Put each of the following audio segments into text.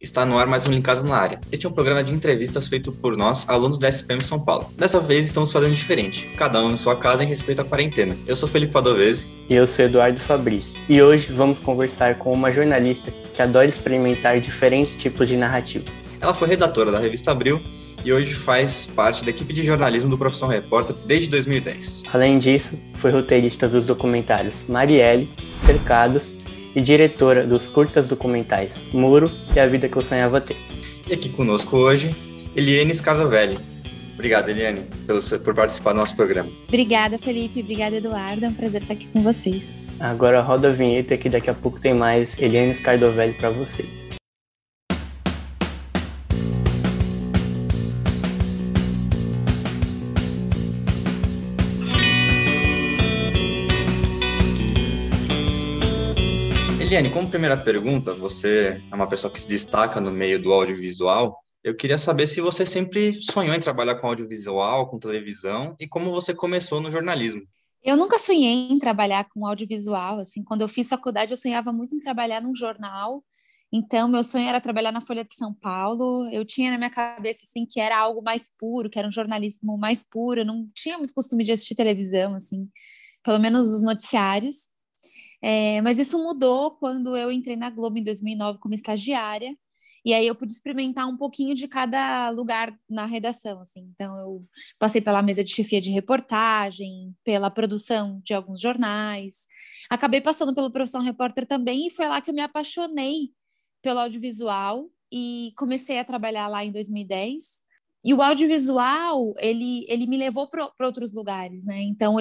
Está no ar mais um Linkado na Área. Este é um programa de entrevistas feito por nós, alunos da SPM São Paulo. Dessa vez estamos fazendo diferente, cada um em sua casa em respeito à quarentena. Eu sou Felipe Padovese. E eu sou Eduardo Fabrício. E hoje vamos conversar com uma jornalista que adora experimentar diferentes tipos de narrativa. Ela foi redatora da revista Abril e hoje faz parte da equipe de jornalismo do Profissão Repórter desde 2010. Além disso, foi roteirista dos documentários Marielle, Cercados e diretora dos curtas documentais Muro e A Vida que Eu Sonhava Ter. E aqui conosco hoje, Eliane Scardovelli. Obrigado, Eliane, por participar do nosso programa. Obrigada, Felipe. Obrigada, Eduardo. É um prazer estar aqui com vocês. Agora roda a vinheta que daqui a pouco tem mais Eliane Scardovelli para vocês. Eliane, como primeira pergunta, você é uma pessoa que se destaca no meio do audiovisual. Eu queria saber se você sempre sonhou em trabalhar com audiovisual, com televisão, e como você começou no jornalismo. Eu nunca sonhei em trabalhar com audiovisual, assim. Quando eu fiz faculdade, eu sonhava muito em trabalhar num jornal. Então, meu sonho era trabalhar na Folha de São Paulo. Eu tinha na minha cabeça, assim, que era algo mais puro, que era um jornalismo mais puro. Eu não tinha muito costume de assistir televisão, assim, pelo menos os noticiários. Mas isso mudou quando eu entrei na Globo em 2009 como estagiária, e aí eu pude experimentar um pouquinho de cada lugar na redação, assim. Então eu passei pela mesa de chefia de reportagem, pela produção de alguns jornais, acabei passando pelo Profissão Repórter também, e foi lá que eu me apaixonei pelo audiovisual e comecei a trabalhar lá em 2010. E o audiovisual, ele me levou para outros lugares, né? Então,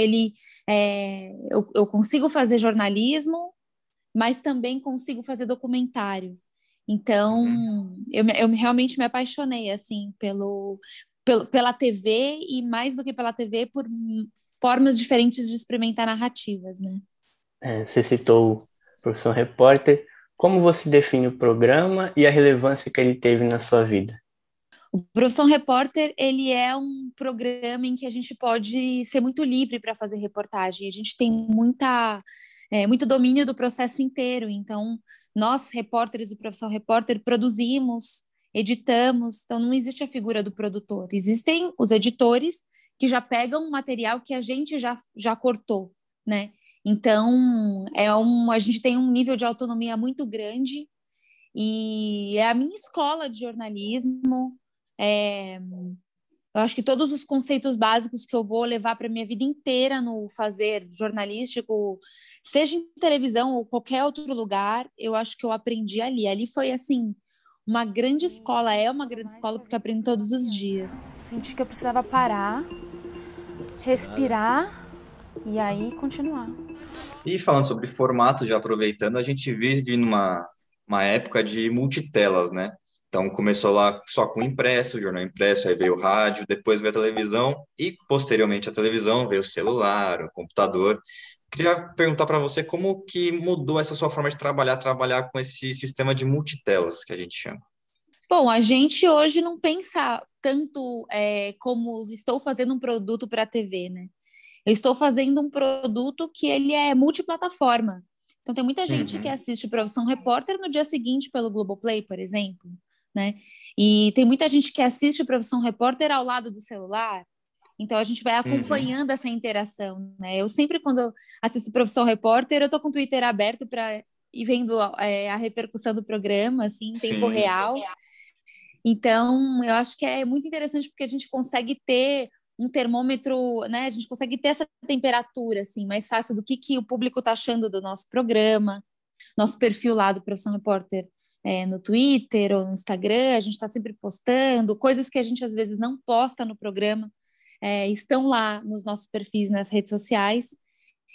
eu consigo fazer jornalismo, mas também consigo fazer documentário. Então, eu realmente me apaixonei, assim, pela TV e, mais do que pela TV, por formas diferentes de experimentar narrativas, né? Você citou Profissão Repórter. Como você define o programa e a relevância que ele teve na sua vida? O Profissão Repórter, ele é um programa em que a gente pode ser muito livre para fazer reportagem. A gente tem muito domínio do processo inteiro. Então, nós, repórteres do Profissão Repórter, produzimos, editamos. Então, não existe a figura do produtor. Existem os editores que já pegam o material que a gente já cortou, né? Então, a gente tem um nível de autonomia muito grande e é a minha escola de jornalismo. Eu acho que todos os conceitos básicos que eu vou levar para minha vida inteira no fazer jornalístico, seja em televisão ou qualquer outro lugar, eu acho que eu aprendi ali. Ali foi, assim, uma grande escola. É uma grande escola porque eu aprendo todos os dias. Senti que eu precisava parar, respirar e aí continuar. E falando sobre formato, já aproveitando, a gente vive numa época de multitelas, né? Então, começou lá só com impresso, jornal impresso, aí veio o rádio, depois veio a televisão e, posteriormente à televisão, veio o celular, o computador. Queria perguntar para você como que mudou essa sua forma de trabalhar com esse sistema de multitelas que a gente chama. Bom, a gente hoje não pensa tanto como estou fazendo um produto para a TV, né? Eu estou fazendo um produto que ele é multiplataforma. Então, tem muita gente que assiste Profissão Repórter no dia seguinte pelo Globoplay, por exemplo, né? E tem muita gente que assiste Profissão Repórter ao lado do celular. Então, a gente vai acompanhando essa interação, né? Eu sempre, quando eu assisto Profissão Repórter, eu tô com o Twitter aberto para ir vendo a repercussão do programa, assim, em tempo real. Então, eu acho que é muito interessante porque a gente consegue ter um termômetro, né? A gente consegue ter essa temperatura, assim, mais fácil do que o público está achando do nosso programa, nosso perfil lá do Profissão Repórter no Twitter ou no Instagram. A gente está sempre postando coisas que a gente às vezes não posta no programa, estão lá nos nossos perfis nas redes sociais.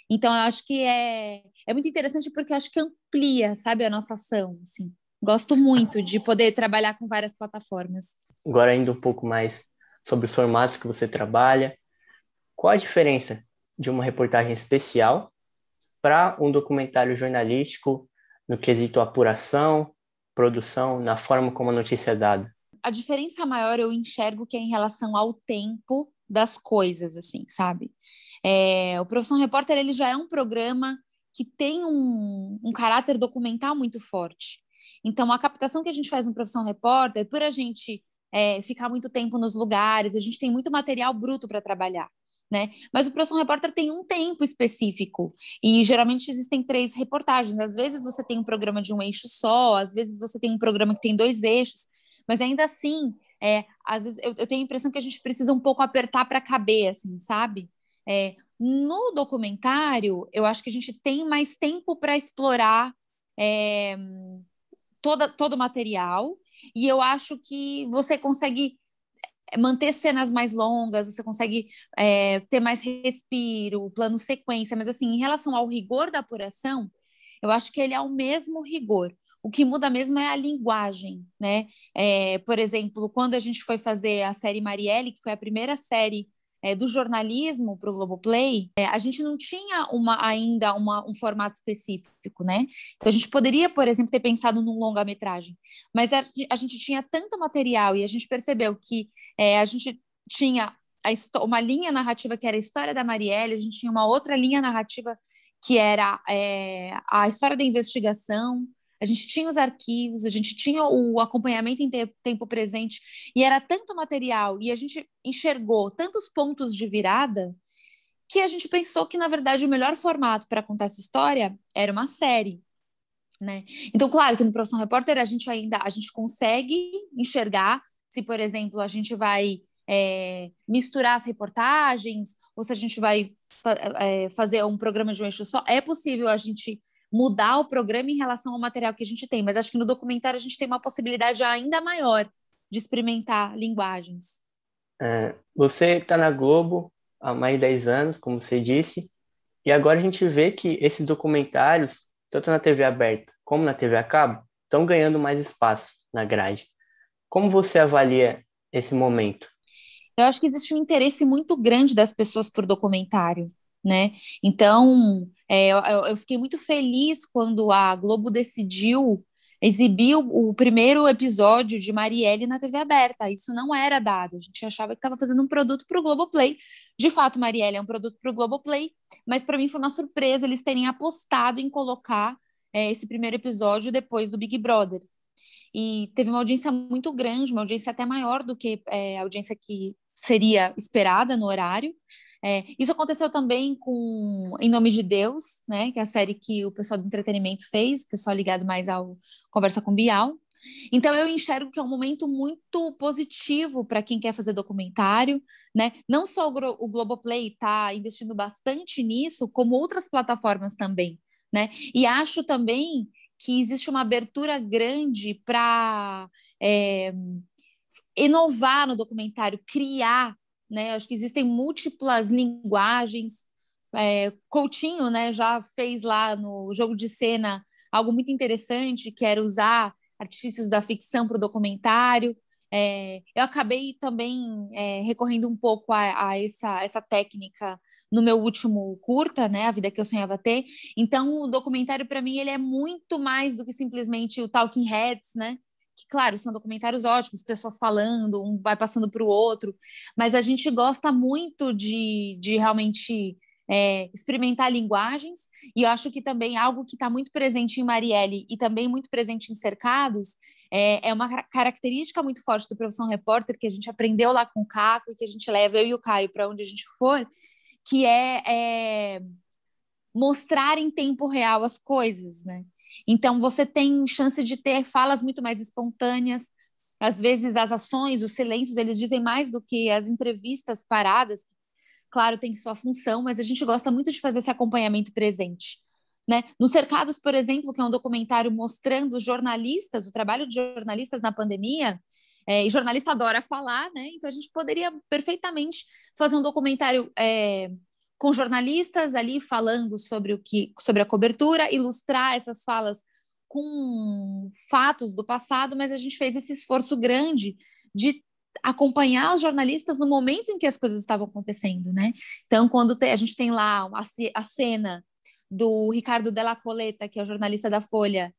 Então, eu acho que é muito interessante porque eu acho que amplia, sabe, a nossa ação, assim. Gosto muito de poder trabalhar com várias plataformas. Agora, ainda um pouco mais sobre os formatos que você trabalha. Qual a diferença de uma reportagem especial para um documentário jornalístico no quesito apuração, produção, na forma como a notícia é dada? A diferença maior eu enxergo que é em relação ao tempo das coisas, assim, sabe? O Profissão Repórter, ele já é um programa que tem um caráter documental muito forte. Então, a captação que a gente faz no Profissão Repórter, por a gente ficar muito tempo nos lugares, a gente tem muito material bruto para trabalhar, né? Mas o Profissão Repórter tem um tempo específico e geralmente existem 3 reportagens. Às vezes você tem um programa de um eixo só, às vezes você tem um programa que tem 2 eixos, mas ainda assim, às vezes eu tenho a impressão que a gente precisa um pouco apertar para caber, assim, sabe? No documentário, eu acho que a gente tem mais tempo para explorar é, todo o material, e eu acho que você consegue manter cenas mais longas, você consegue ter mais respiro, plano sequência, mas assim, em relação ao rigor da apuração, eu acho que ele é o mesmo rigor. O que muda mesmo é a linguagem, né? Por exemplo, quando a gente foi fazer a série Marielle, que foi a primeira série do jornalismo para o Globoplay, a gente não tinha ainda um formato específico, né? Então a gente poderia, por exemplo, ter pensado num longa-metragem, mas a gente tinha tanto material e a gente percebeu que a gente tinha uma linha narrativa que era a história da Marielle, a gente tinha uma outra linha narrativa que era a história da investigação, a gente tinha os arquivos, a gente tinha o acompanhamento em tempo presente, e era tanto material, e a gente enxergou tantos pontos de virada, que a gente pensou que, na verdade, o melhor formato para contar essa história era uma série, né? Então, claro que no Profissão Repórter a gente consegue enxergar se, por exemplo, a gente vai misturar as reportagens, ou se a gente vai fazer um programa de um eixo só. É possível a gente mudar o programa em relação ao material que a gente tem, mas acho que no documentário a gente tem uma possibilidade ainda maior de experimentar linguagens. Você está na Globo há mais de 10 anos, como você disse, e agora a gente vê que esses documentários, tanto na TV aberta como na TV a cabo, estão ganhando mais espaço na grade. Como você avalia esse momento? Eu acho que existe um interesse muito grande das pessoas por documentário, né? Então, eu fiquei muito feliz quando a Globo decidiu exibir o primeiro episódio de Marielle na TV aberta. Isso não era dado. A gente achava que estava fazendo um produto para o Globoplay. De fato, Marielle é um produto para o Globoplay, mas para mim foi uma surpresa eles terem apostado em colocar esse primeiro episódio depois do Big Brother. E teve uma audiência muito grande, uma audiência até maior do que a audiência que seria esperada no horário. Isso aconteceu também com Em Nome de Deus, né, que é a série que o pessoal do entretenimento fez, o pessoal ligado mais ao Conversa com Bial. Então eu enxergo que é um momento muito positivo para quem quer fazer documentário, né? Não só o Globoplay está investindo bastante nisso, como outras plataformas também, né? E acho também que existe uma abertura grande para inovar no documentário, criar, né? Acho que existem múltiplas linguagens. Coutinho, né, já fez lá no Jogo de Cena algo muito interessante, que era usar artifícios da ficção para o documentário. Eu acabei também recorrendo um pouco a essa técnica no meu último curta, né, A Vida que Eu Sonhava Ter. Então, o documentário, para mim, ele é muito mais do que simplesmente o Talking Heads, né? Que, claro, são documentários ótimos, pessoas falando, um vai passando para o outro, mas a gente gosta muito de realmente experimentar linguagens, e eu acho que também algo que está muito presente em Marielle e também muito presente em Cercados é uma característica muito forte do Profissão Repórter, que a gente aprendeu lá com o Caco e que a gente leva, eu e o Caio, para onde a gente for, que é mostrar em tempo real as coisas, né? Então, você tem chance de ter falas muito mais espontâneas. Às vezes, as ações, os silêncios, eles dizem mais do que as entrevistas paradas. Claro, tem sua função, mas a gente gosta muito de fazer esse acompanhamento presente, né? No Cercados, por exemplo, que é um documentário mostrando os jornalistas, o trabalho de jornalistas na pandemia, e jornalista adora falar, né? Então, a gente poderia perfeitamente fazer um documentário com jornalistas ali falando sobre a cobertura, ilustrar essas falas com fatos do passado, mas a gente fez esse esforço grande de acompanhar os jornalistas no momento em que as coisas estavam acontecendo, né? Então, quando a gente tem lá a cena do Ricardo Della Coleta, que é o jornalista da Folha,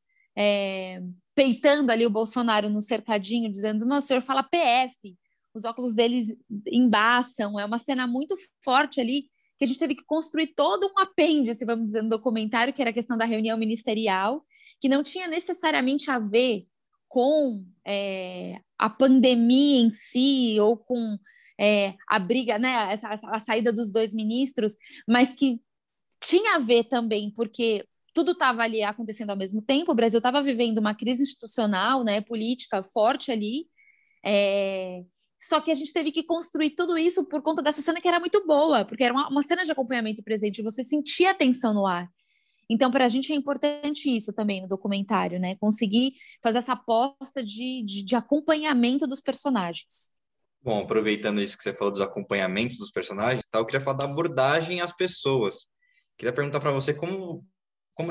peitando ali o Bolsonaro no cercadinho, dizendo, meu senhor fala PF, os óculos deles embaçam, é uma cena muito forte ali, que a gente teve que construir todo um apêndice, vamos dizer, no documentário, que era a questão da reunião ministerial, que não tinha necessariamente a ver com a pandemia em si, ou com a briga, né, a saída dos dois ministros, mas que tinha a ver também, porque tudo estava ali acontecendo ao mesmo tempo, o Brasil estava vivendo uma crise institucional, né, política forte ali, só que a gente teve que construir tudo isso por conta dessa cena que era muito boa, porque era uma cena de acompanhamento presente, você sentia a tensão no ar. Então, para a gente é importante isso também no documentário, né? Conseguir fazer essa aposta de acompanhamento dos personagens. Bom, aproveitando isso que você falou dos acompanhamentos dos personagens, tá, eu queria falar da abordagem às pessoas. Queria perguntar para você como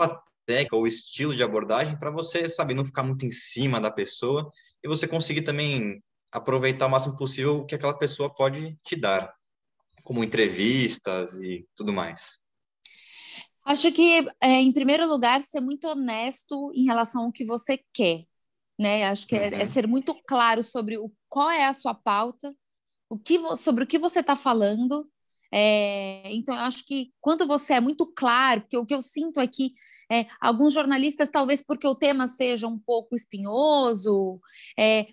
a técnica ou o estilo de abordagem para você, sabe, não ficar muito em cima da pessoa e você conseguir também aproveitar o máximo possível o que aquela pessoa pode te dar, como entrevistas e tudo mais. Acho que, em primeiro lugar, ser muito honesto em relação ao que você quer, né? Acho que é ser muito claro sobre qual é a sua pauta, sobre o que você está falando. Então, eu acho que quando você é muito claro, porque o que eu sinto é que alguns jornalistas, talvez porque o tema seja um pouco espinhoso,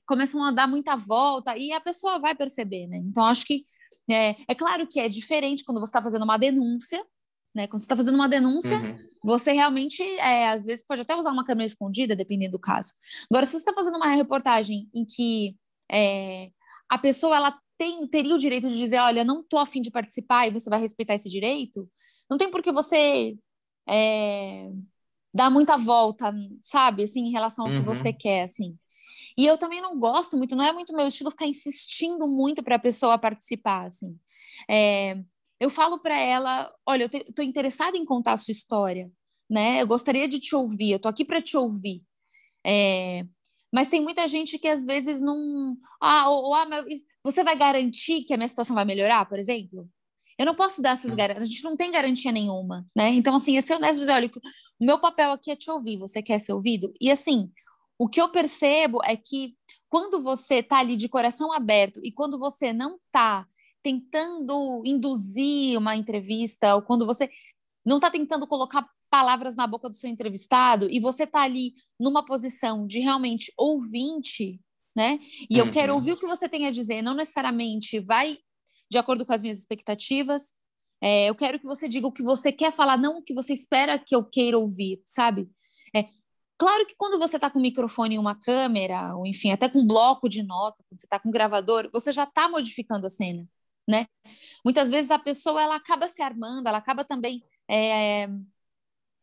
começam a dar muita volta e a pessoa vai perceber, né? Então, acho que é claro que é diferente quando você está fazendo uma denúncia, né? Quando você está fazendo uma denúncia, você realmente, às vezes, pode até usar uma câmera escondida, dependendo do caso. Agora, se você está fazendo uma reportagem em que a pessoa ela teria o direito de dizer, olha, não estou a fim de participar e você vai respeitar esse direito, não tem por que você dar muita volta, sabe, assim, em relação ao que você quer, assim. E eu também não gosto muito, não é muito meu estilo ficar insistindo muito para a pessoa participar, assim. Eu falo para ela, olha, eu estou interessada em contar a sua história, né? Eu gostaria de te ouvir, eu estou aqui para te ouvir. Mas tem muita gente que às vezes não... mas você vai garantir que a minha situação vai melhorar, por exemplo? Eu não posso dar essas garantias, a gente não tem garantia nenhuma, né? Então, assim, é ser honesto e dizer, olha, o meu papel aqui é te ouvir, você quer ser ouvido? E, assim, o que eu percebo é que quando você está ali de coração aberto e quando você não está tentando induzir uma entrevista, ou quando você não está tentando colocar palavras na boca do seu entrevistado e você está ali numa posição de realmente ouvinte, né? E eu quero ouvir o que você tem a dizer, não necessariamente vai de acordo com as minhas expectativas. Eu quero que você diga o que você quer falar, não o que você espera que eu queira ouvir, sabe? Claro que quando você está com um microfone e uma câmera, ou enfim, até com um bloco de nota, quando você está com um gravador, você já está modificando a cena, né? Muitas vezes a pessoa ela acaba se armando, ela acaba também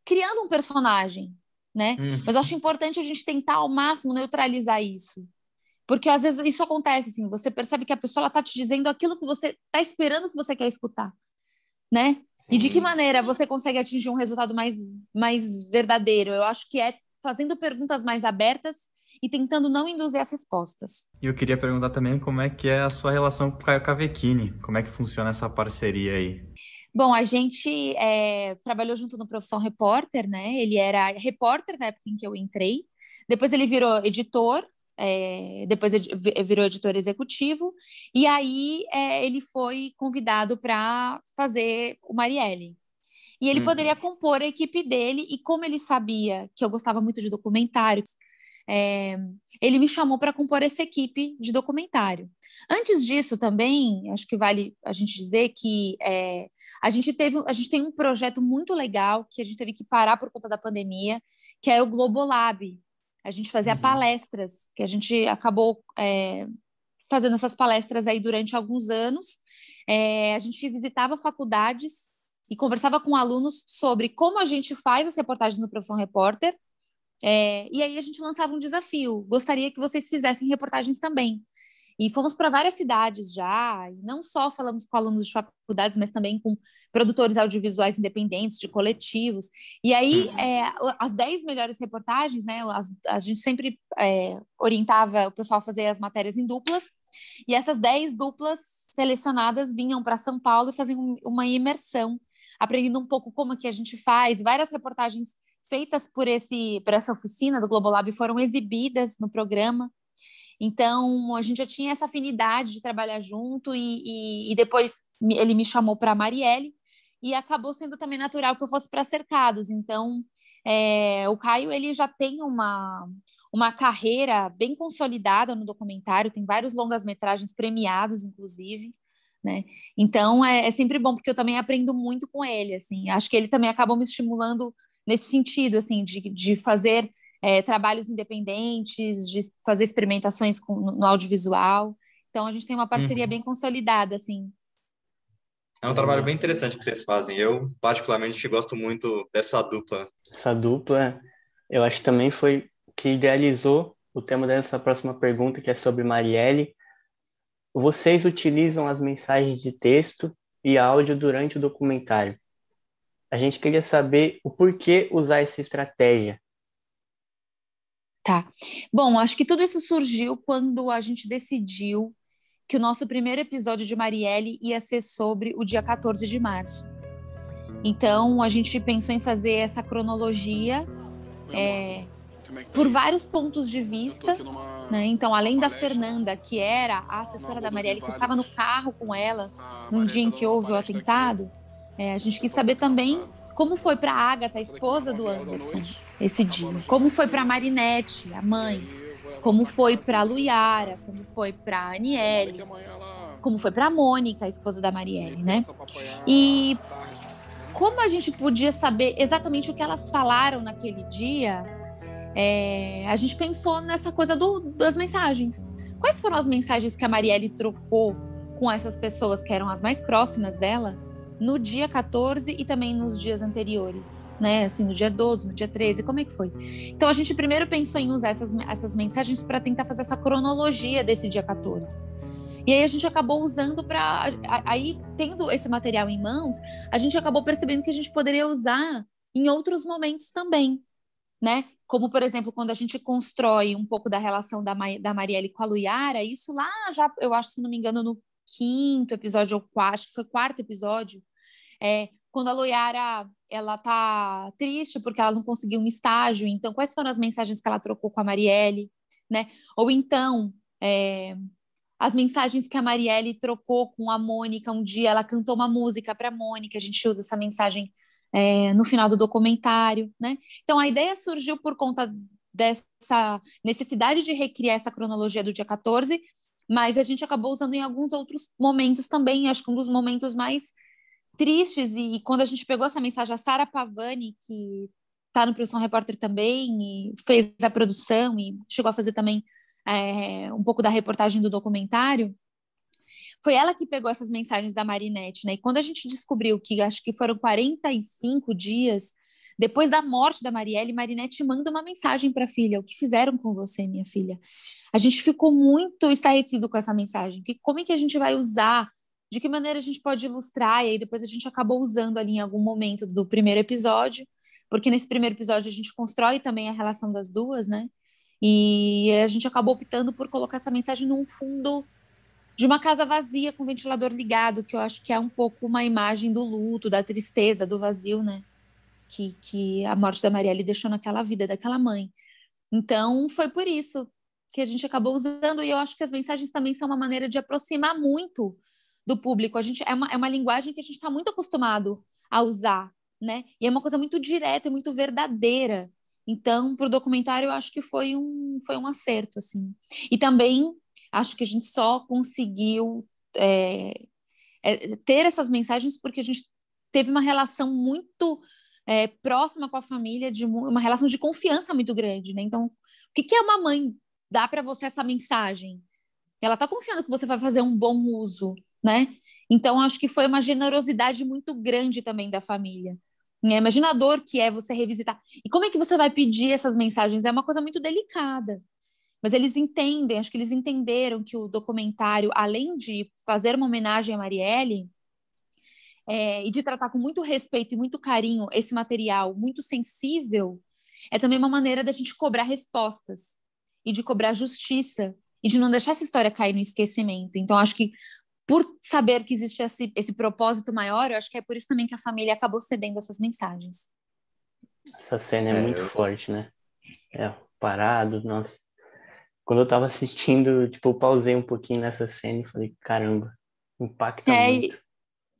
criando um personagem, né? Mas eu acho importante a gente tentar ao máximo neutralizar isso. Porque às vezes isso acontece, assim, você percebe que a pessoa está te dizendo aquilo que você está esperando que você quer escutar, né? E de que maneira você consegue atingir um resultado mais verdadeiro? Eu acho que é fazendo perguntas mais abertas e tentando não induzir as respostas. E eu queria perguntar também como é que é a sua relação com o Caio Cavecchini, como é que funciona essa parceria aí? Bom, a gente trabalhou junto no Profissão Repórter, né? Ele era repórter na época em que eu entrei, depois ele virou editor, depois virou editor executivo, e aí ele foi convidado para fazer o Marielle. E ele poderia compor a equipe dele, e como ele sabia que eu gostava muito de documentários, ele me chamou para compor essa equipe de documentário. Antes disso também, acho que vale a gente dizer que a gente tem um projeto muito legal que a gente teve que parar por conta da pandemia, que é o Globolab. A gente fazia palestras, que a gente acabou fazendo essas palestras aí durante alguns anos. A gente visitava faculdades e conversava com alunos sobre como a gente faz as reportagens no Profissão Repórter, e aí a gente lançava um desafio. Gostaria que vocês fizessem reportagens também. E fomos para várias cidades já, e não só falamos com alunos de faculdades, mas também com produtores audiovisuais independentes, de coletivos. E aí, as 10 melhores reportagens, né, a gente sempre orientava o pessoal a fazer as matérias em duplas, e essas 10 duplas selecionadas vinham para São Paulo e faziam uma imersão, aprendendo um pouco como que a gente faz. Várias reportagens feitas por essa oficina do Globolab foram exibidas no programa. Então, a gente já tinha essa afinidade de trabalhar junto e depois ele me chamou para a Marielle e acabou sendo também natural que eu fosse para Cercados. Então, o Caio, ele já tem uma carreira bem consolidada no documentário, tem vários longas-metragens premiados, inclusive, né? Então, é sempre bom, porque eu também aprendo muito com ele, assim. Acho que ele também acabou me estimulando nesse sentido, assim, de fazer trabalhos independentes, de fazer experimentações no audiovisual. Então, a gente tem uma parceria Uhum. bem consolidada, assim. É um trabalho bem interessante que vocês fazem. Eu, particularmente, gosto muito dessa dupla. Essa dupla, eu acho que também foi o que idealizou o tema dessa próxima pergunta, que é sobre Marielle. Vocês utilizam as mensagens de texto e áudio durante o documentário. A gente queria saber o porquê usar essa estratégia. Tá. Bom, acho que tudo isso surgiu quando a gente decidiu que o nosso primeiro episódio de Marielle ia ser sobre o dia 14 de março. Então, a gente pensou em fazer essa cronologia por vários pontos de vista, né? Então, além da Fernanda, que era a assessora da Marielle, que estava no carro com ela num dia em que houve o atentado, a gente quis saber também como foi para a Agatha, a esposa do Anderson, esse dia. Como foi para a Marinette, a mãe. Como foi para a Luiara, como foi para a Aniele, como foi para a Mônica, a esposa da Marielle, né? E como a gente podia saber exatamente o que elas falaram naquele dia, a gente pensou nessa coisa das mensagens. Quais foram as mensagens que a Marielle trocou com essas pessoas que eram as mais próximas dela no dia 14 e também nos dias anteriores, né? Assim, no dia 12, no dia 13, como é que foi? Então, a gente primeiro pensou em usar essas mensagens para tentar fazer essa cronologia desse dia 14. E aí a gente acabou usando para... Aí, tendo esse material em mãos, a gente acabou percebendo que a gente poderia usar em outros momentos também, né? Como, por exemplo, quando a gente constrói um pouco da relação da Marielle com a Luiara, isso lá já, eu acho, se não me engano, no quinto episódio, ou quarto, acho que foi quarto episódio, quando a Luiara, ela tá triste porque ela não conseguiu um estágio, então quais foram as mensagens que ela trocou com a Marielle, né? Ou então, as mensagens que a Marielle trocou com a Mônica um dia, ela cantou uma música para a Mônica, a gente usa essa mensagem no final do documentário, né? Então a ideia surgiu por conta dessa necessidade de recriar essa cronologia do dia 14, mas a gente acabou usando em alguns outros momentos também. Acho que um dos momentos mais tristes, e quando a gente pegou essa mensagem, a Sara Pavani, que está no Produção Repórter também, e fez a produção e chegou a fazer também um pouco da reportagem do documentário, foi ela que pegou essas mensagens da Marinette, né? E quando a gente descobriu que acho que foram 45 dias depois da morte da Marielle, Marinette manda uma mensagem para a filha: o que fizeram com você, minha filha? A gente ficou muito estarrecido com essa mensagem. Como é que a gente vai usar? De que maneira a gente pode ilustrar? E aí depois a gente acabou usando ali em algum momento do primeiro episódio, porque nesse primeiro episódio a gente constrói também a relação das duas, né? E a gente acabou optando por colocar essa mensagem num fundo de uma casa vazia com o ventilador ligado, que eu acho que é um pouco uma imagem do luto, da tristeza, do vazio, né? Que a morte da Marielle deixou naquela vida daquela mãe. Então, foi por isso que a gente acabou usando, e eu acho que as mensagens também são uma maneira de aproximar muito do público. A gente é uma linguagem que a gente está muito acostumado a usar, né? E é uma coisa muito direta e muito verdadeira. Então, para o documentário, eu acho que foi um acerto, assim. E também acho que a gente só conseguiu ter essas mensagens porque a gente teve uma relação muito próxima com a família, de uma relação de confiança muito grande, né? Então, o que é uma mãe dar para você essa mensagem? Ela está confiando que você vai fazer um bom uso, né? Então, acho que foi uma generosidade muito grande também da família. Imagina a dor que é você revisitar. E como é que você vai pedir essas mensagens? É uma coisa muito delicada. Mas eles entendem, acho que eles entenderam que o documentário, além de fazer uma homenagem a Marielle, e de tratar com muito respeito e muito carinho esse material muito sensível, é também uma maneira da gente cobrar respostas e de cobrar justiça e de não deixar essa história cair no esquecimento. Então, acho que por saber que existe esse propósito maior, eu acho que é por isso também que a família acabou cedendo essas mensagens. Essa cena é muito forte, né? Parado, nossa. Quando eu tava assistindo, tipo, eu pausei um pouquinho nessa cena e falei, caramba, impacta muito.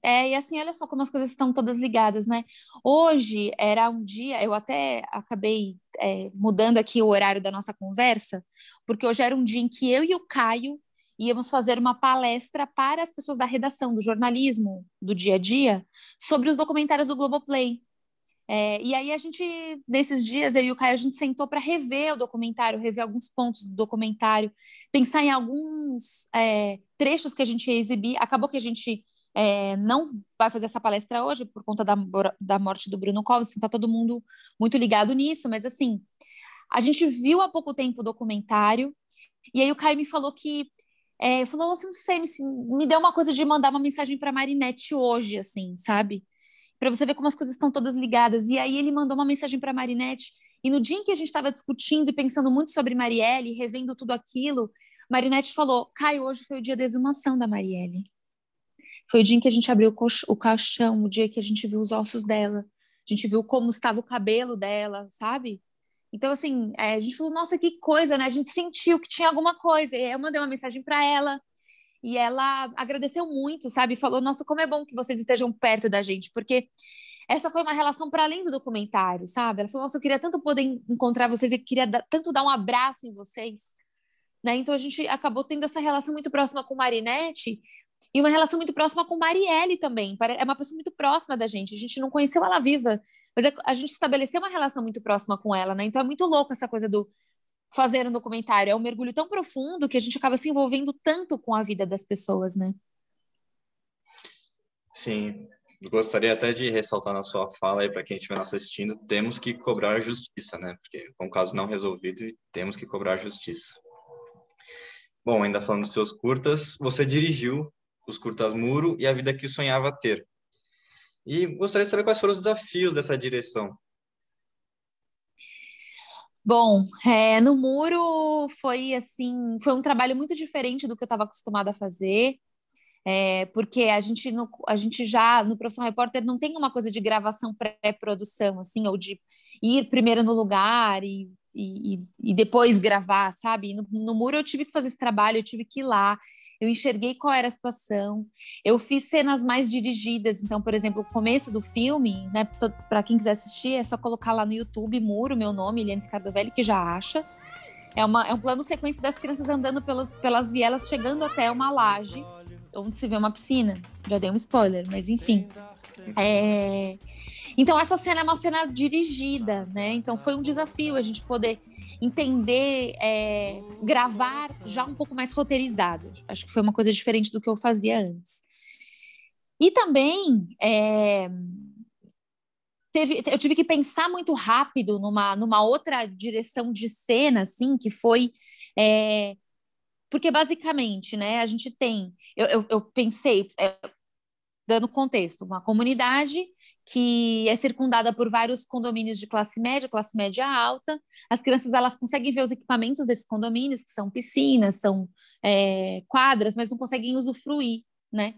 E assim, olha só como as coisas estão todas ligadas, né? Hoje era um dia, eu até acabei mudando aqui o horário da nossa conversa, porque hoje era um dia em que eu e o Caio íamos fazer uma palestra para as pessoas da redação, do jornalismo, do dia a dia, sobre os documentários do Globoplay. E aí a gente, nesses dias, eu e o Caio, a gente sentou para rever o documentário, rever alguns pontos do documentário, pensar em alguns trechos que a gente ia exibir. Acabou que a gente não vai fazer essa palestra hoje por conta da morte do Bruno Covas, está todo mundo muito ligado nisso, mas assim, a gente viu há pouco tempo o documentário, e aí o Caio me falou que falou assim, não sei, me deu uma coisa de mandar uma mensagem para Marinette hoje, assim, sabe? Para você ver como as coisas estão todas ligadas. E aí ele mandou uma mensagem para Marinette, e no dia em que a gente estava discutindo e pensando muito sobre Marielle, revendo tudo aquilo, Marinette falou: Caio, hoje foi o dia da exumação da Marielle. Foi o dia em que a gente abriu o caixão, o dia que a gente viu os ossos dela, a gente viu como estava o cabelo dela, sabe? Então, assim, a gente falou, nossa, que coisa, né? A gente sentiu que tinha alguma coisa. E aí eu mandei uma mensagem para ela, e ela agradeceu muito, sabe? Falou, nossa, como é bom que vocês estejam perto da gente, porque essa foi uma relação para além do documentário, sabe? Ela falou, nossa, eu queria tanto poder encontrar vocês, eu queria tanto dar um abraço em vocês, né? Então a gente acabou tendo essa relação muito próxima com Marinette e uma relação muito próxima com Marielle também. É uma pessoa muito próxima da gente. A gente não conheceu ela viva, mas a gente estabeleceu uma relação muito próxima com ela, né? Então é muito louco essa coisa do fazer um documentário. É um mergulho tão profundo que a gente acaba se envolvendo tanto com a vida das pessoas, né? Sim, gostaria até de ressaltar na sua fala aí para quem estiver nos assistindo, temos que cobrar justiça, né? Porque foi um caso não resolvido e temos que cobrar justiça. Bom, ainda falando dos seus curtas, você dirigiu os curtas Muro e A Vida que Sonhava Ter. E gostaria de saber quais foram os desafios dessa direção. Bom, no Muro foi assim, foi um trabalho muito diferente do que eu estava acostumada a fazer, porque a gente já no Profissão Repórter não tem uma coisa de gravação pré-produção, assim, ou de ir primeiro no lugar e depois gravar, sabe? No Muro eu tive que fazer esse trabalho, eu tive que ir lá, eu enxerguei qual era a situação, eu fiz cenas mais dirigidas, então, por exemplo, o começo do filme, né, para quem quiser assistir, é só colocar lá no YouTube, Muro, meu nome, Eliane Scardovelli, que já acha. É um plano sequência das crianças andando pelas vielas, chegando até uma laje, onde se vê uma piscina. Já dei um spoiler, mas enfim. Então, essa cena é uma cena dirigida, né? Então, foi um desafio a gente poder entender, gravar já um pouco mais roteirizado. Acho que foi uma coisa diferente do que eu fazia antes. E também eu tive que pensar muito rápido numa outra direção de cena, assim, que foi porque basicamente, né, a gente tem, eu pensei, dando contexto, uma comunidade que é circundada por vários condomínios de classe média alta. As crianças, elas conseguem ver os equipamentos desses condomínios, que são piscinas, são quadras, mas não conseguem usufruir, né?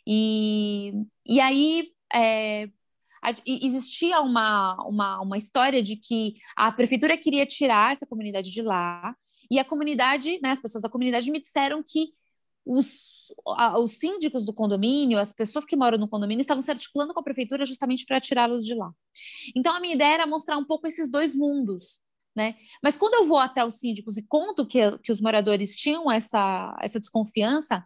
E aí existia uma história de que a prefeitura queria tirar essa comunidade de lá, e a comunidade, né, as pessoas da comunidade me disseram que os síndicos do condomínio, as pessoas que moram no condomínio, estavam se articulando com a prefeitura justamente para tirá-los de lá. Então, a minha ideia era mostrar um pouco esses dois mundos, né? Mas quando eu vou até os síndicos e conto que os moradores tinham essa desconfiança,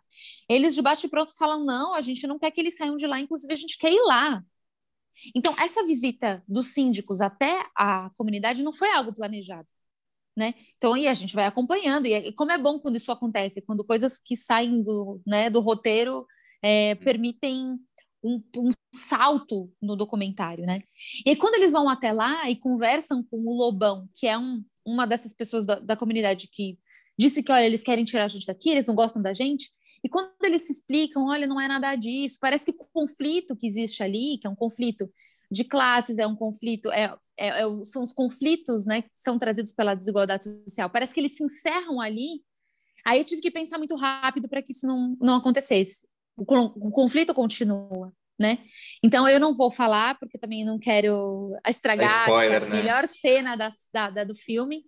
eles de bate-pronto falam, não, a gente não quer que eles saiam de lá, inclusive a gente quer ir lá. Então, essa visita dos síndicos até a comunidade não foi algo planejado, né? Então, aí a gente vai acompanhando, e como é bom quando isso acontece, quando coisas que saem do roteiro permitem um salto no documentário, né? E aí, quando eles vão até lá e conversam com o Lobão, que é uma dessas pessoas da comunidade que disse que, olha, eles querem tirar a gente daqui, eles não gostam da gente, e quando eles se explicam, olha, não é nada disso, parece que o conflito que existe ali, que é um conflito de classes, é um conflito, são os conflitos, né, que são trazidos pela desigualdade social, parece que eles se encerram ali. Aí eu tive que pensar muito rápido para que isso não acontecesse. O conflito continua, né? Então eu não vou falar, porque também não quero estragar Spoiler, a né? melhor cena do filme,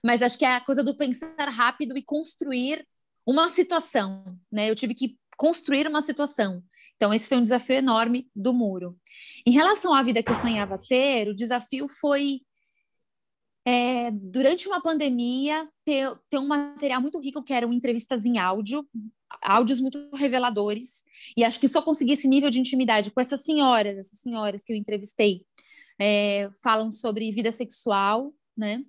mas acho que é a coisa do pensar rápido e construir uma situação, né? Eu tive que construir uma situação Então, esse foi um desafio enorme do Muro. Em relação à vida que eu sonhava ter, o desafio foi, durante uma pandemia, ter um material muito rico, que eram entrevistas em áudio, áudios muito reveladores, e acho que só consegui esse nível de intimidade com essas senhoras que eu entrevistei, falam sobre vida sexual, né?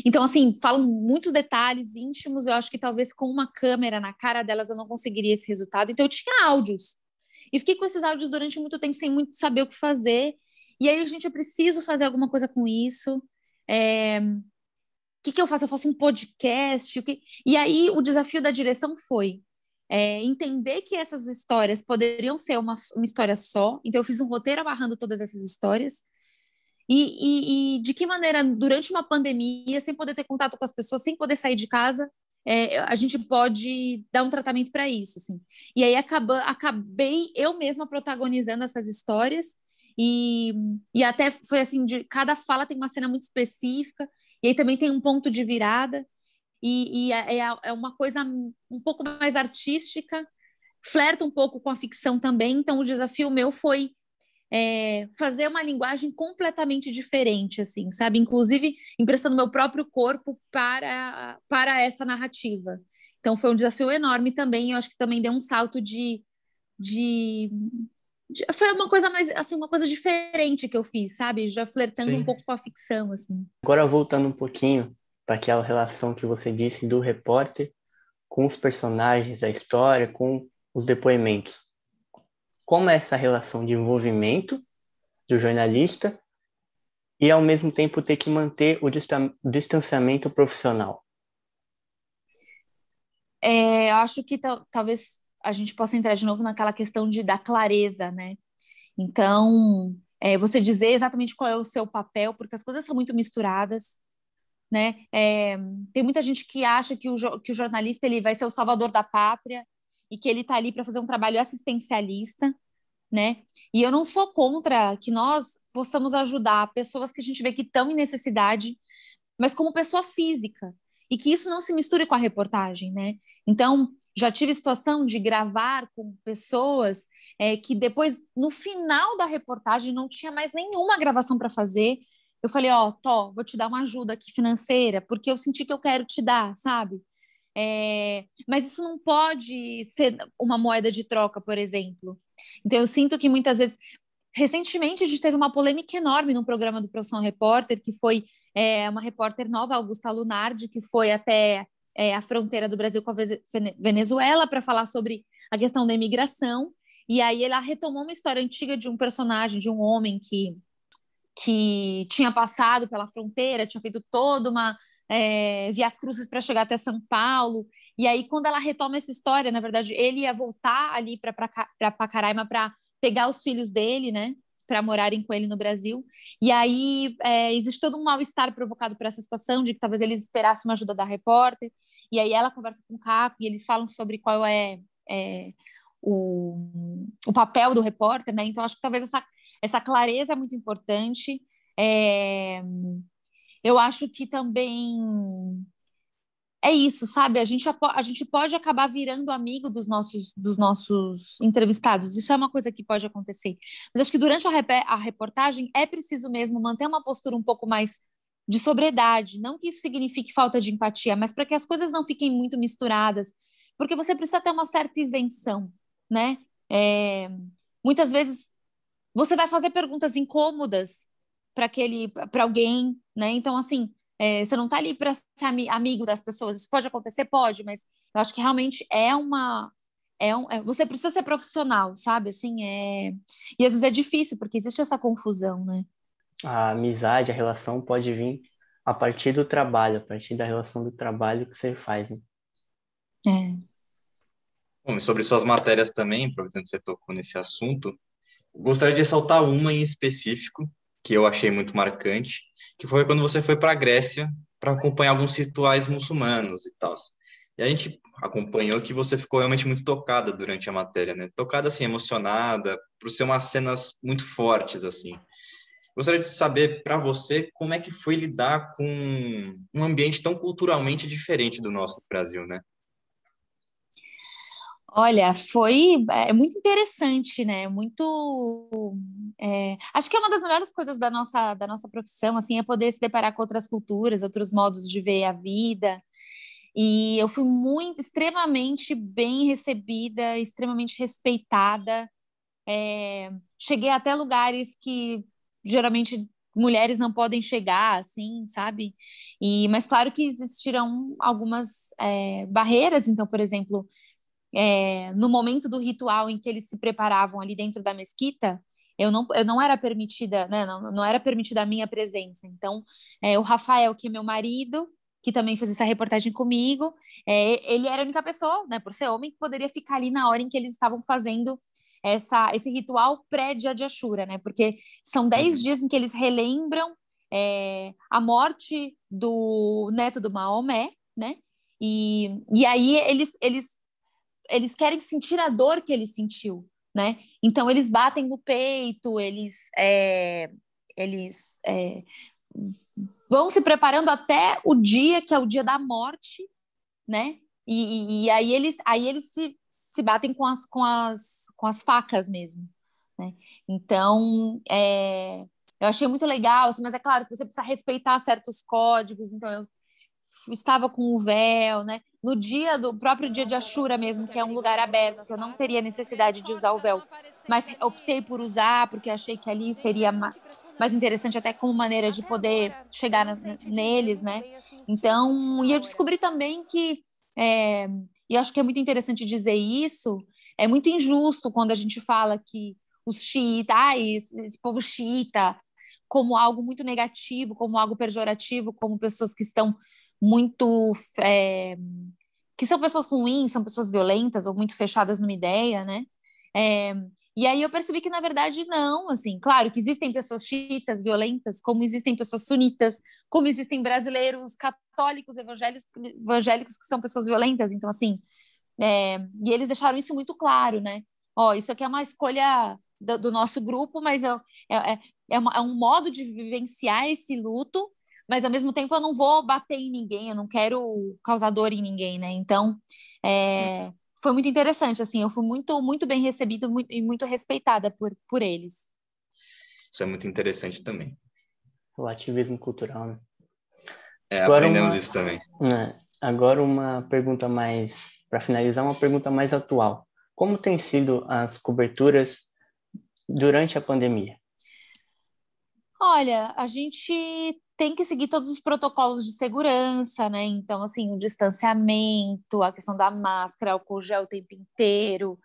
Então, assim, falam muitos detalhes íntimos. Eu acho que talvez com uma câmera na cara delas eu não conseguiria esse resultado. Então, eu tinha áudios. E fiquei com esses áudios durante muito tempo sem muito saber o que fazer. E aí, gente, eu preciso fazer alguma coisa com isso. O que eu faço? Eu faço um podcast? E aí, o desafio da direção foi entender que essas histórias poderiam ser uma história só. Então, eu fiz um roteiro amarrando todas essas histórias. E de que maneira, durante uma pandemia, sem poder ter contato com as pessoas, sem poder sair de casa, a gente pode dar um tratamento para isso, assim. E aí acabei eu mesma protagonizando essas histórias e até foi assim, de cada fala tem uma cena muito específica e aí também tem um ponto de virada é uma coisa um pouco mais artística, flerta um pouco com a ficção também. Então o desafio meu foi fazer uma linguagem completamente diferente, assim, sabe? Inclusive emprestando meu próprio corpo para essa narrativa. Então foi um desafio enorme também. Eu acho que também deu um salto de foi uma coisa mais assim, uma coisa diferente que eu fiz, sabe? Já flertando um Sim. pouco com a ficção, assim. Agora voltando um pouquinho para aquela relação que você disse do repórter com os personagens da história, com os depoimentos. Como é essa relação de envolvimento do jornalista e, ao mesmo tempo, ter que manter o distanciamento profissional? Eu acho que talvez a gente possa entrar de novo naquela questão da clareza, né? Então, você dizer exatamente qual é o seu papel, porque as coisas são muito misturadas, né? Tem muita gente que acha que o jornalista ele vai ser o salvador da pátria e que ele está ali para fazer um trabalho assistencialista, né? E eu não sou contra que nós possamos ajudar pessoas que a gente vê que estão em necessidade, mas como pessoa física, e que isso não se misture com a reportagem, né? Então, já tive situação de gravar com pessoas que depois, no final da reportagem, não tinha mais nenhuma gravação para fazer. Eu falei, vou te dar uma ajuda aqui financeira, porque eu senti que eu quero te dar, sabe? Mas isso não pode ser uma moeda de troca, por exemplo. Então, eu sinto que muitas vezes. Recentemente, a gente teve uma polêmica enorme no programa do Profissão Repórter, que foi uma repórter nova, Augusta Lunardi, que foi até a fronteira do Brasil com a Venezuela para falar sobre a questão da imigração. E aí ela retomou uma história antiga de um personagem, de um homem que tinha passado pela fronteira, tinha feito toda uma via crucis para chegar até São Paulo. E aí, quando ela retoma essa história, na verdade, ele ia voltar ali para Pacaraima para pegar os filhos dele, né, para morarem com ele no Brasil. E aí existe todo um mal-estar provocado por essa situação de que talvez eles esperassem uma ajuda da repórter. E aí ela conversa com o Caco e eles falam sobre qual é o papel do repórter, né? Então acho que talvez essa clareza é muito importante. Eu acho que também é isso, sabe? A gente pode acabar virando amigo dos nossos entrevistados. Isso é uma coisa que pode acontecer. Mas acho que durante a reportagem é preciso mesmo manter uma postura um pouco mais de sobriedade. Não que isso signifique falta de empatia, mas para que as coisas não fiquem muito misturadas. Porque você precisa ter uma certa isenção, né? Muitas vezes você vai fazer perguntas incômodas para alguém, né? Então, assim, você não está ali para ser amigo das pessoas. Isso pode acontecer? Pode, mas eu acho que realmente você precisa ser profissional, sabe? Assim, e às vezes é difícil, porque existe essa confusão, né? A amizade, a relação pode vir a partir do trabalho, a partir da relação do trabalho que você faz, né? Bom, e sobre suas matérias também, aproveitando que você tocou nesse assunto, gostaria de ressaltar uma em específico, que eu achei muito marcante, que foi quando você foi para a Grécia para acompanhar alguns rituais muçulmanos e tal. E a gente acompanhou que você ficou realmente muito tocada durante a matéria, né? Tocada, assim, emocionada, por ser umas cenas muito fortes, assim. Gostaria de saber, para você, como é que foi lidar com um ambiente tão culturalmente diferente do nosso no Brasil, né? Olha, foi muito interessante, né? Acho que é uma das melhores coisas da nossa profissão, assim, é poder se deparar com outras culturas, outros modos de ver a vida. E eu fui extremamente bem recebida, extremamente respeitada. Cheguei até lugares que geralmente mulheres não podem chegar, assim, sabe? Mas claro que existirão algumas barreiras. Então, por exemplo, no momento do ritual em que eles se preparavam ali dentro da mesquita, eu não era permitida, né? Não era permitida a minha presença. Então, o Rafael, que é meu marido, que também fez essa reportagem comigo, ele era a única pessoa, né, por ser homem, que poderia ficar ali na hora em que eles estavam fazendo esse ritual pré-dia de Ashura, né? Porque são 10 Uhum. dias em que eles relembram a morte do neto do Maomé, né? E aí eles querem sentir a dor que ele sentiu, né? Então eles batem no peito, eles vão se preparando até o dia que é o dia da morte, né? E aí eles se batem com as facas mesmo, né? Então, eu achei muito legal, assim, mas é claro que você precisa respeitar certos códigos, então eu estava com o véu, né? No dia do próprio dia de Ashura mesmo, que é um lugar aberto, que eu não teria necessidade de usar o véu, mas optei por usar porque achei que ali seria mais interessante até como maneira de poder chegar neles, né? Então, e eu descobri também que é, e eu acho que é muito interessante dizer isso. É muito injusto quando a gente fala que os xiitas, esse povo xiita, como algo muito negativo, como algo pejorativo, como pessoas que estão muito que são pessoas ruins, são pessoas violentas ou muito fechadas numa ideia, né? É, e aí eu percebi que, na verdade, não, assim, claro que existem pessoas xiitas violentas, como existem pessoas sunitas, como existem brasileiros católicos evangélicos que são pessoas violentas, então, assim, e eles deixaram isso muito claro, né? Ó, isso aqui é uma escolha do nosso grupo, mas é um modo de vivenciar esse luto, mas ao mesmo tempo eu não vou bater em ninguém, eu não quero causar dor em ninguém, né? Então, foi muito interessante, assim, eu fui muito, muito bem recebida e muito respeitada por eles. Isso é muito interessante também. O ativismo cultural, né? Aprendemos isso também. Agora uma pergunta mais, para finalizar, uma pergunta mais atual. Como tem sido as coberturas durante a pandemia? Olha, a gente tem que seguir todos os protocolos de segurança, né? Então, assim, o distanciamento, a questão da máscara, álcool gel o tempo inteiro.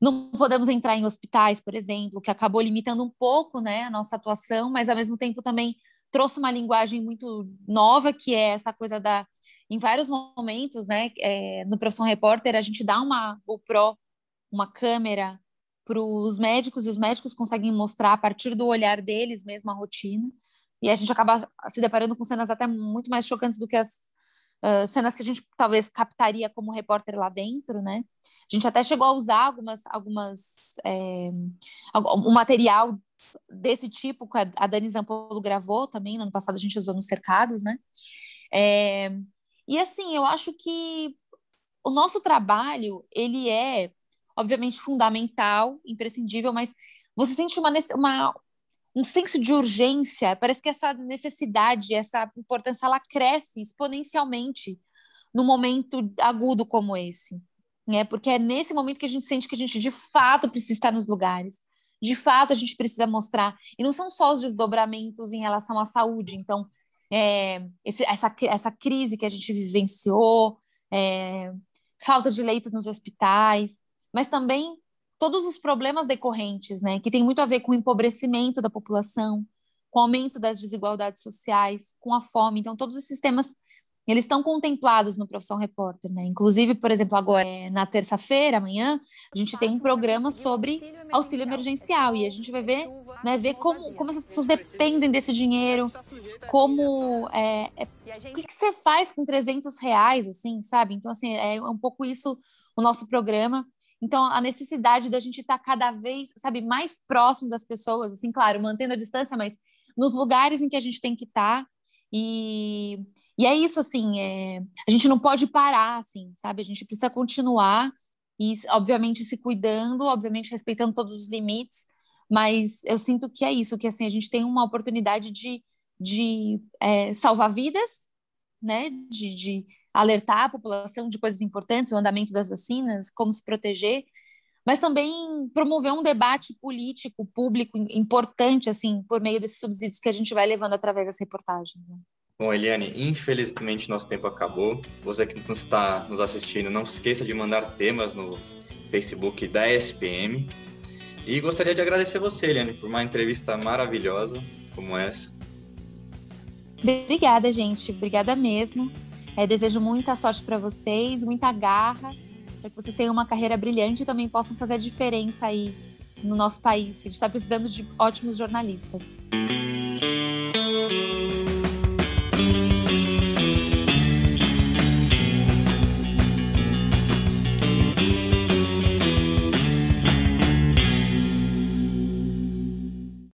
Não podemos entrar em hospitais, por exemplo, que acabou limitando um pouco, né, a nossa atuação, mas ao mesmo tempo também trouxe uma linguagem muito nova, que é essa coisa em vários momentos, né, no Profissão Repórter, a gente dá uma GoPro, uma câmera para os médicos, e os médicos conseguem mostrar a partir do olhar deles mesmo a rotina, e a gente acaba se deparando com cenas até muito mais chocantes do que as cenas que a gente talvez captaria como repórter lá dentro, né? A gente até chegou a usar um material desse tipo que a Dani Zampolo gravou também, no ano passado a gente usou nos cercados, né? É, e assim, eu acho que o nosso trabalho, ele é, obviamente, fundamental, imprescindível, mas você sente um senso de urgência, parece que essa necessidade, essa importância, ela cresce exponencialmente num momento agudo como esse, né? Porque é nesse momento que a gente sente que a gente de fato precisa estar nos lugares, de fato a gente precisa mostrar, e não são só os desdobramentos em relação à saúde, então essa crise que a gente vivenciou, é, falta de leitos nos hospitais, mas também todos os problemas decorrentes, né, que tem muito a ver com o empobrecimento da população, com o aumento das desigualdades sociais, com a fome. Então, todos esses temas, eles estão contemplados no Profissão Repórter, né? Inclusive, por exemplo, agora, na terça-feira, amanhã, a gente tem um programa sobre auxílio emergencial e a gente vai ver como essas pessoas dependem desse dinheiro, o que você faz com R$ 300, assim, sabe? Então, assim, é um pouco isso o nosso programa. Então, a necessidade da gente estar cada vez, sabe, mais próximo das pessoas, assim, claro, mantendo a distância, mas nos lugares em que a gente tem que estar. E E é isso, assim, a gente não pode parar, assim, sabe? A gente precisa continuar e, obviamente, se cuidando, obviamente, respeitando todos os limites, mas eu sinto que é isso, que, assim, a gente tem uma oportunidade de salvar vidas, né? De alertar a população de coisas importantes, o andamento das vacinas, como se proteger, mas também promover um debate político, público importante, assim, por meio desses subsídios que a gente vai levando através das reportagens, né? Bom, Eliane, infelizmente nosso tempo acabou. Você que não está nos assistindo, não se esqueça de mandar temas no Facebook da SPM. E gostaria de agradecer você, Eliane, por uma entrevista maravilhosa como essa. Obrigada, gente. Obrigada mesmo. Desejo muita sorte para vocês, muita garra, para que vocês tenham uma carreira brilhante e também possam fazer a diferença aí no nosso país. A gente está precisando de ótimos jornalistas.